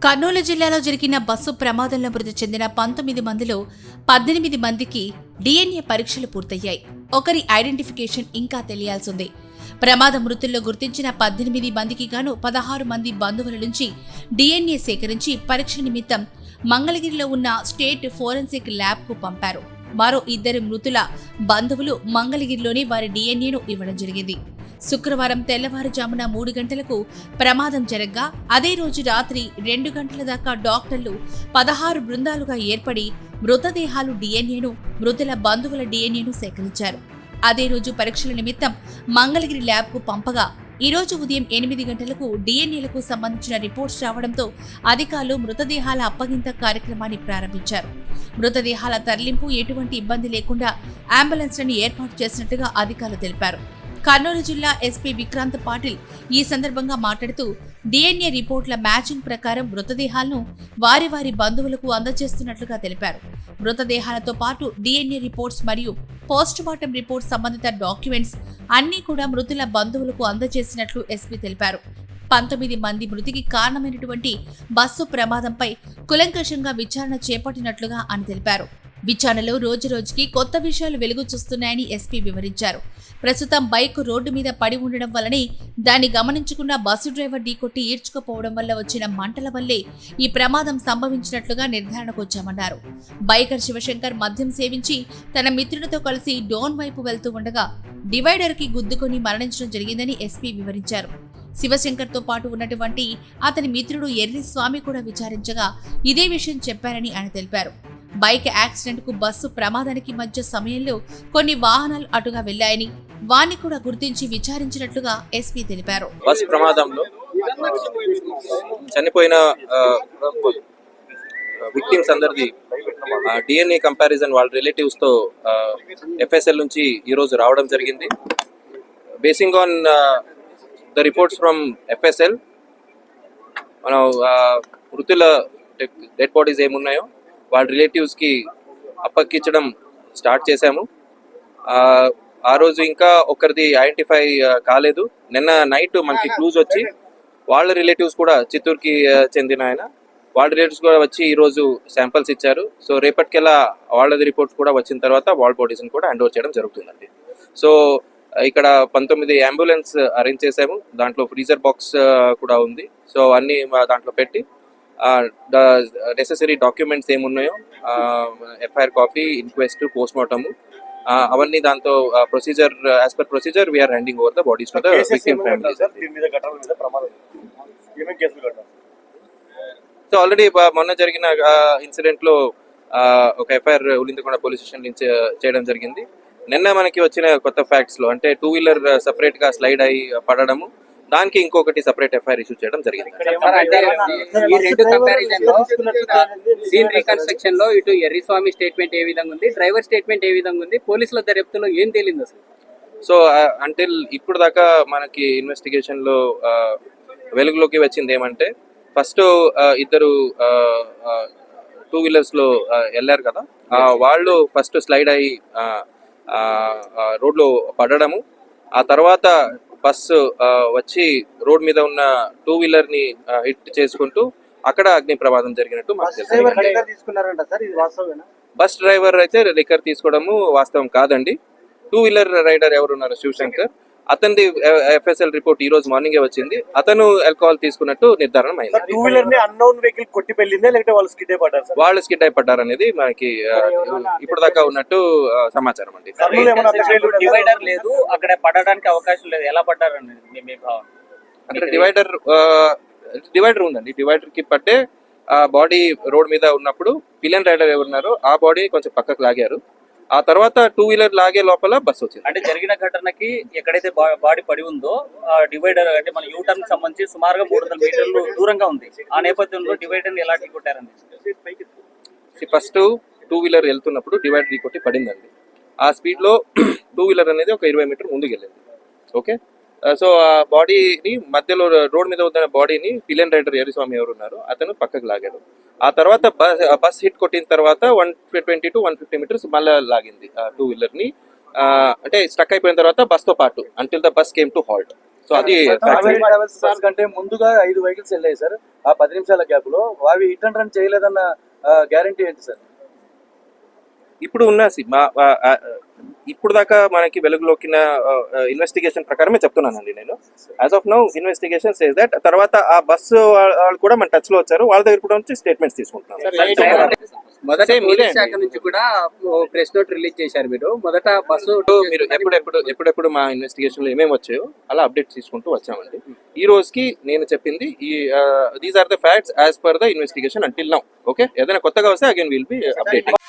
కర్నూలు జిల్లాలో జరిగిన బస్సు ప్రమాదంలో మృతి చెందిన 19 మందిలో 18 మందికి డిఎన్ఏ పరీక్షలు పూర్తయ్యాయి. ఒకరి ఐడెంటిఫికేషన్ ఇంకా తెలియాల్సింది. ప్రమాద మృతుల్లో గుర్తించిన 18 మందికి గాను 16 మంది బంధువుల నుంచి డిఎన్ఏ సేకరించి పరీక్ష నిమిత్తం మంగళగిరిలో ఉన్న స్టేట్ ఫోరెన్సిక్ ల్యాబ్కు పంపారు. మరో 2 మృతుల బంధువులు మంగళగిరిలోని వారి డిఎన్ఏను ఇవ్వడం జరిగింది. శుక్రవారం తెల్లవారుజామున 3 గంటలకు ప్రమాదం జరగ్గా అదే రోజు రాత్రి 2 గంటల దాకా డాక్టర్లు 16 బృందాలుగా ఏర్పడి మృతదేహాలు డిఎన్ఏను, మృతుల బంధువుల డిఎన్ఏను సేకరించారు. అదే రోజు పరీక్షల నిమిత్తం మంగళగిరి ల్యాబ్కు పంపగా ఈ రోజు ఉదయం 8 గంటలకు డిఎన్ఏలకు సంబంధించిన రిపోర్ట్స్ రావడంతో అధికారులు మృతదేహాల అప్పగింత కార్యక్రమాన్ని ప్రారంభించారు. మృతదేహాల తరలింపు ఎటువంటి ఇబ్బంది లేకుండా అంబులెన్స్లను ఏర్పాటు చేసినట్లుగా అధికారులు తెలిపారు. కర్నూలు జిల్లా ఎస్పీ విక్రాంత్ పాటిల్ ఈ సందర్భంగా మాట్లాడుతూ డిఎన్ఏ రిపోర్ట్ల మ్యాచింగ్ ప్రకారం మృతదేహాలను వారి వారి బంధువులకు అందజేస్తున్నట్లుగా తెలిపారు. మృతదేహాలతో పాటు డిఎన్ఏ రిపోర్ట్స్ మరియు పోస్టుమార్టం రిపోర్ట్స్ సంబంధిత డాక్యుమెంట్స్ అన్నీ కూడా మృతుల బంధువులకు అందజేసినట్లు ఎస్పీ తెలిపారు. 19 మంది మృతికి కారణమైనటువంటి బస్సు ప్రమాదంపై కులంకషంగా విచారణ చేపట్టినట్లుగా అని తెలిపారు. విచారణలో రోజురోజుకి కొత్త విషయాలు వెలుగు చూస్తున్నాయని ఎస్పీ వివరించారు. ప్రస్తుతం బైక్ రోడ్డు మీద పడి ఉండడం వల్లనే దాన్ని గమనించకుండా బస్సు డ్రైవర్ ఢీకొట్టి ఈడ్చుకుపోవడం వల్ల వచ్చిన మంటల వల్లే ఈ ప్రమాదం సంభవించినట్లుగా నిర్ధారణకు వచ్చామన్నారు. బైకర్ శివశంకర్ మద్యం సేవించి తన మిత్రుడితో కలిసి డోన్ వైపు వెళ్తూ ఉండగా డివైడర్ కి గుద్దుకొని మరణించడం జరిగిందని ఎస్పీ వివరించారు. శివశంకర్ తో పాటు ఉన్నటువంటి అతని మిత్రుడు ఎర్రి స్వామి కూడా విచారించగా ఇదే విషయం చెప్పారని ఆయన తెలిపారు. బైక్ యాక్సిడెంట్ కు బస్సు ప్రమాదానికి మధ్య సమయంలో కొన్ని వాహనాలు అటుగా వెళ్లాయని వాన్ని కూడా గుర్తించి విచారించినట్లుగా ఎస్పీ తెలిపారు. బస్సు ప్రమాదంలో చనిపోయిన విక్టిమ్స్ అందరిది డిఎన్ఏ కంపారిజన్ వాళ్ళ రిలేటివ్స్ తో ఎఫ్ఎస్ఎల్ నుంచి ఈ రోజు రావడం జరిగింది. Basing on the reports from FSL మనం మృతుల డెడ్ బాడీస్ ఏమున్నాయో వాళ్ళ రిలేటివ్స్కి అప్పగించడం స్టార్ట్ చేశాము. ఆ రోజు ఇంకా ఒకరిది ఐడెంటిఫై కాలేదు. నిన్న నైట్ మనకి క్లూజ్ వచ్చి వాళ్ళ రిలేటివ్స్ కూడా చిత్తూరుకి చెందిన ఆయన వాళ్ళ రిలేటివ్స్ కూడా వచ్చి ఈరోజు శాంపిల్స్ ఇచ్చారు. సో రేపటికెలా వాళ్ళది రిపోర్ట్స్ కూడా వచ్చిన తర్వాత వాళ్ళ బాడీస్ని కూడా హ్యాండ్ ఓవర్ చేయడం జరుగుతుందండి. సో ఇక్కడ 19 అంబులెన్స్ అరేంజ్ చేసాము. దాంట్లో ఫ్రీజర్ బాక్స్ కూడా ఉంది. సో అన్నీ దాంట్లో పెట్టి నెసెసరీ డాక్యుమెంట్స్ ఏమున్నాయో FIR copy, inquest, post mortem అవన్నీ దాంతో procedure as per procedure we're handing over the bodies to the victim families. So already మొన్న జరిగిన ఇన్సిడెంట్ లో ఒక ఎఫ్ఐఆర్ ఉలిందకొండ పోలీస్ స్టేషన్ నుంచి చేయడం జరిగింది. నిన్న మనకి వచ్చిన కొత్త ఫ్యాక్ట్స్ లో అంటే 2 వీలర్ సెపరేట్ గా స్లైడ్ అయి పడడము, దానికి ఇంకొకటి సెపరేట్ ఎఫ్ఐఆర్ ఇష్యూ చేయడం జరిగింది. ఈ రెండు కంపారిజన్ లో సీన్ రీకన్స్ట్రక్షన్ లో ఇటు ఎర్రిస్వామి స్టేట్మెంట్ ఏ విధంగా ఉంది, డ్రైవర్ స్టేట్మెంట్ ఏ విధంగా ఉంది, పోలీసుల దర్యాప్తులో ఏం తేలింది అసలు? సో అంటిల్ ఇప్పుడు దాకా మనకి ఇన్వెస్టిగేషన్ లో వెలుగులోకి వచ్చింది ఏమంటే ఫస్ట్ ఇద్దరు 2 వీలర్స్ లో వెళ్ళారు కదా, వాళ్ళు ఫస్ట్ స్లైడ్ అయ్యి రోడ్ లో పడడము, ఆ తర్వాత బస్సు వచ్చి రోడ్ మీద ఉన్న 2 వీలర్ ని హిట్ చేసుకుంటూ అక్కడ అగ్ని ప్రమాదం జరిగినట్టు మాకు తెలుసు. బస్ డ్రైవర్ అయితే లిక్కర్ తీసుకోవడము వాస్తవం కాదండి. 2 వీలర్ రైడర్ ఎవరున్నారు శివశంకర్, అతనిది ఎఫ్ఎస్ఎల్ రిపోర్ట్ ఈ రోజు మార్నింగే వచ్చింది. అతను ఆల్కహాల్ తీసుకున్నట్టు నిర్ధారణ అయింది. వాళ్ళు స్కిడ్ అయిపడ్డారు అనేది మనకి ఇప్పుడు దాకా ఉన్నట్టు సమాచారం అండి. డివైడర్ లేదు, అక్కడ పడడానికి అవకాశం లేదు, ఎలా పడ్డారు అనేది అక్కడ డివైడర్ ఉందండి. డివైడర్ కి పట్టే బాడీ రోడ్ మీద ఉన్నప్పుడు పిలియన్ రైడర్ ఎవరున్నారో ఆ బాడీ కొంచెం పక్కకు లాగారు. ఆ తర్వాత 2 వీలర్ లాగే లోపల బస్సు వచ్చింది. అంటే జరిగిన ఘటనకి ఎక్కడైతే బాడీ పడి ఉందో డివైడర్ అంటే మన యూటర్న్ కి సంబంధించి సుమారుగా 300 మీటర్లు దూరంగా ఉంది. ఆ నేపథ్యంలో డివైడర్ ఎలా కొట్టారండి? ఫస్ట్ 2 వీలర్ వెళ్తున్నప్పుడు డివైడర్ కొట్టి పడిందండి. ఆ స్పీడ్ లో 2 వీలర్ అనేది ఒక 20 మీటర్ ముందుకు వెళ్ళింది. ఓకే, సో ఆ బాడీని మధ్యలో రోడ్ మీద ఉన్న బాడీని పిలియన్ రైడర్ ఎర్రిస్వామి ఎవరు ఉన్నారు అతను పక్కకు లాగాడు. ఆ తర్వాత బస్ హిట్ కొట్టిన తర్వాత 120 to 150 మీటర్స్ మళ్ళీ లాగింది 2 వీలర్ ని. అంటే స్టక్ అయిపోయిన తర్వాత బస్ తో పాటు until the bus came to halt. So అది కావేరీ ట్రావెల్స్ సార్ కంటే ముందుగా 5 వెహికల్స్ వెళ్ళాయి సార్. ఆ 10 నిమిషాల గ్యాప్ లో అవి హిట్ అండ్ రన్ చేయలేదన్న గ్యారంటీ ఏంటి సార్? ఇప్పుడు ఉన్న ఇప్పుడు దాకా మనకి వెలుగులోకి ఇన్వెస్టిగేషన్ ప్రకారమే చెప్తున్నానండి నేను. As of now investigation says that. తర్వాత ఆ బస్సు వాళ్ళు కూడా మన టచ్ లో వచ్చారు, వాళ్ళ దగ్గర కూడా నుంచి స్టేట్మెంట్స్ తీసుకుంటున్నాం. మొదట Same పోలీస్ ఇదే శాఖ అండి. నుంచి కూడా ప్రెస్ నోట్ రిలీజ్ చేశారు మీరు. మొదట బస్సు మీరు ఎప్పుడెప్పుడు మా ఇన్వెస్టిగేషన్ లో ఏమేమి వచ్చాయో అలా అప్డేట్ తీసుకుంటూ వచ్చామండి. ఈ రోజుకి నేను చెప్పింది these are the facts as per the investigation until now. Okay, ఏదైనా కొత్తగా వస్తే అగైన్ విల్ బి అప్డేటింగ్.